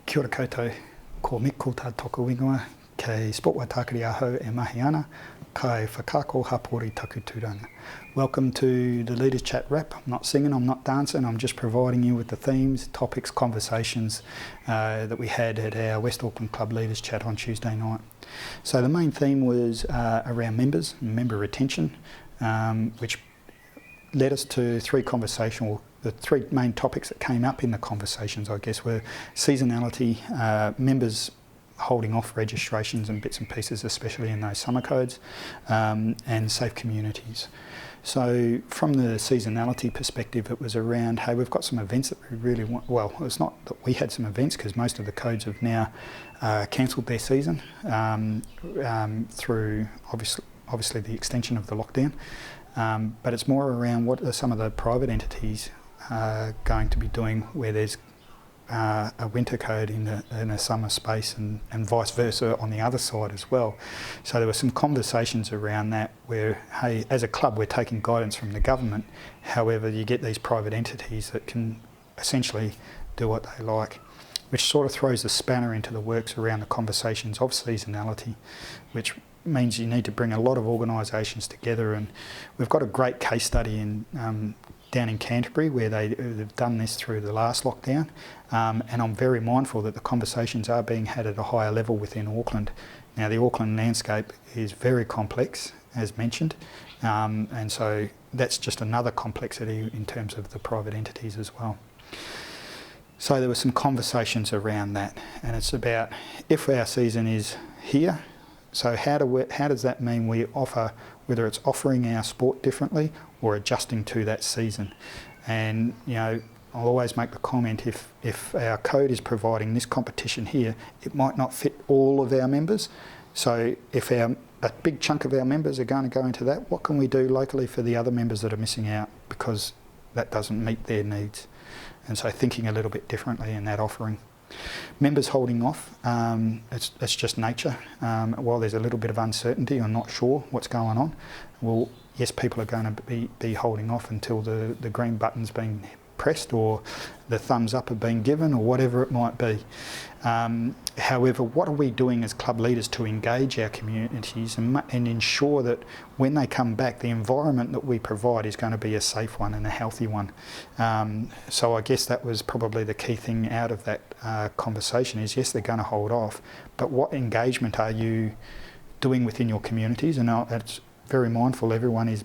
Kia ora koutou, ko Mick Coultard toko wingoa, kei Sport Waitakere Aho e mahi ana, kai whakako hapori taku tūranga. Welcome to the Leaders Chat Wrap. I'm not singing, I'm not dancing, I'm just providing you with the themes, topics, conversations that we had at our West Auckland Club Leaders Chat on Tuesday night. So the main theme was around members, member retention, which led us to the three main topics that came up in the conversations, I guess, were seasonality, members holding off registrations and bits and pieces, especially in those summer codes, and safe communities. So from the seasonality perspective, it was around, hey, we've got some events that we really want. Well, it's not that we had some events, because most of the codes have now cancelled their season through obviously the extension of the lockdown. But it's more around what are some of the private entities going to be doing where there's a winter code in a summer space, and vice versa on the other side as well. So there were some conversations around that where, hey, as a club we're taking guidance from the government, however you get these private entities that can essentially do what they like, which sort of throws a spanner into the works around the conversations of seasonality, which means you need to bring a lot of organisations together. And we've got a great case study down in Canterbury where they've done this through the last lockdown, and I'm very mindful that the conversations are being had at a higher level within Auckland. Now the Auckland landscape is very complex, as mentioned, and so that's just another complexity in terms of the private entities as well. So there were some conversations around that, and it's about, if our season is here, so how does that mean we offer, whether it's offering our sport differently or adjusting to that season? And you know, I'll always make the comment, if our code is providing this competition here, it might not fit all of our members. So if a big chunk of our members are going to go into that, what can we do locally for the other members that are missing out because that doesn't meet their needs? And so thinking a little bit differently in that offering. Members holding off, it's just nature. While there's a little bit of uncertainty, I'm not sure what's going on. Well, yes, people are going to be holding off until the green button's been pressed or the thumbs up have been given or whatever it might be. However, what are we doing as club leaders to engage our communities and ensure that when they come back, the environment that we provide is going to be a safe one and a healthy one? So I guess that was probably the key thing out of that conversation is, yes, they're going to hold off, but what engagement are you doing within your communities? And it's very mindful everyone is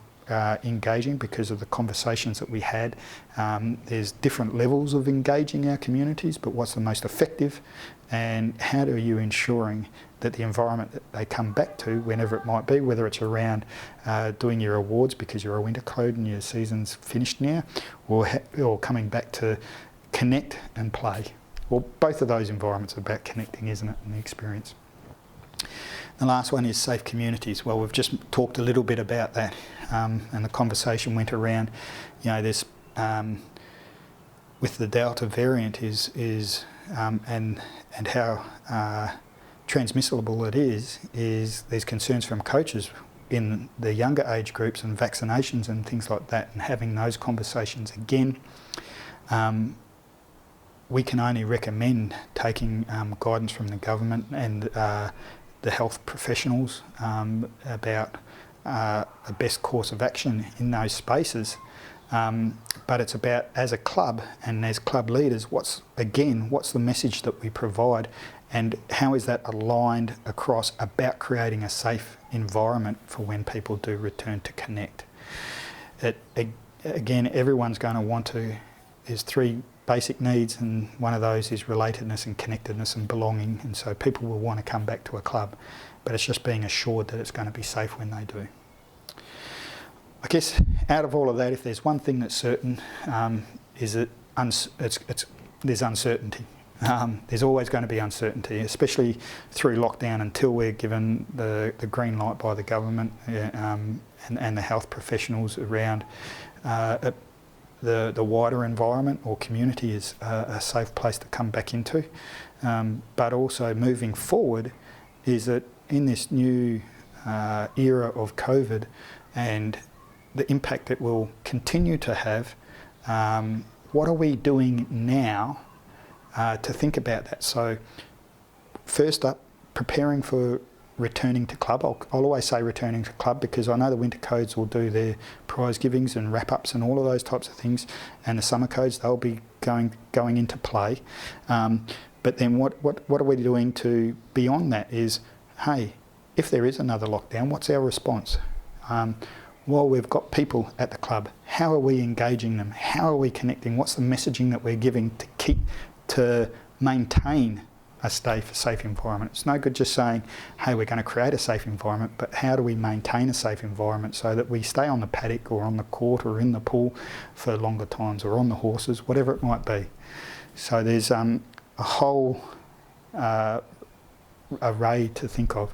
engaging because of the conversations that we had. There's different levels of engaging our communities, but what's the most effective, and how are you ensuring that the environment that they come back to, whenever it might be, whether it's around doing your awards because you're a winter code and your season's finished now, or coming back to connect and play. Well, both of those environments are about connecting, isn't it, in the experience. The last one is safe communities. Well, we've just talked a little bit about that, and the conversation went around, you know, this with the Delta variant is and how transmissible it is there's concerns from coaches in the younger age groups and vaccinations and things like that, and having those conversations again. We can only recommend taking guidance from the government and the health professionals about a best course of action in those spaces. But it's about, as a club and as club leaders, what's the message that we provide, and how is that aligned across about creating a safe environment for when people do return to connect. Again, everyone's going to want to, there's three basic needs, and one of those is relatedness and connectedness and belonging, and so people will want to come back to a club, but it's just being assured that it's going to be safe when they do. I guess out of all of that, if there's one thing that's certain, is that there's uncertainty. There's always going to be uncertainty, especially through lockdown until we're given the green light by the government and the health professionals around the wider environment or community is a safe place to come back into. But also moving forward is that in this new era of COVID and the impact it will continue to have, what are we doing now to think about that. So first up, preparing for returning to club. I'll always say returning to club because I know the winter codes will do their prize givings and wrap-ups and all of those types of things, and the summer codes, they'll be going into play. But then what are we doing to beyond that is, hey, if there is another lockdown, what's our response? While we've got people at the club, how are we engaging them? How are we connecting? What's the messaging that we're giving to maintain a safe environment? It's no good just saying, hey, we're going to create a safe environment, but how do we maintain a safe environment so that we stay on the paddock or on the court or in the pool for longer times, or on the horses, whatever it might be. So there's a whole array to think of.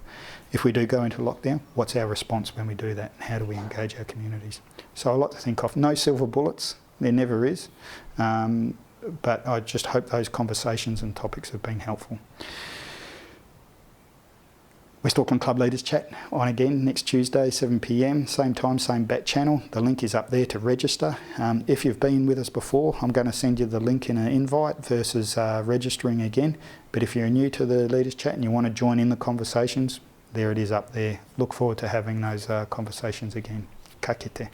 If we do go into lockdown, what's our response when we do that, and how do we engage our communities? So a lot to think of. No silver bullets, there never is. But I just hope those conversations and topics have been helpful. West Auckland Club Leaders Chat on again next Tuesday, 7 p.m, same time, same bat channel. The link is up there to register. If you've been with us before, I'm going to send you the link in an invite versus registering again. But if you're new to the Leaders Chat and you want to join in the conversations, there it is up there. Look forward to having those conversations again. Ka kite.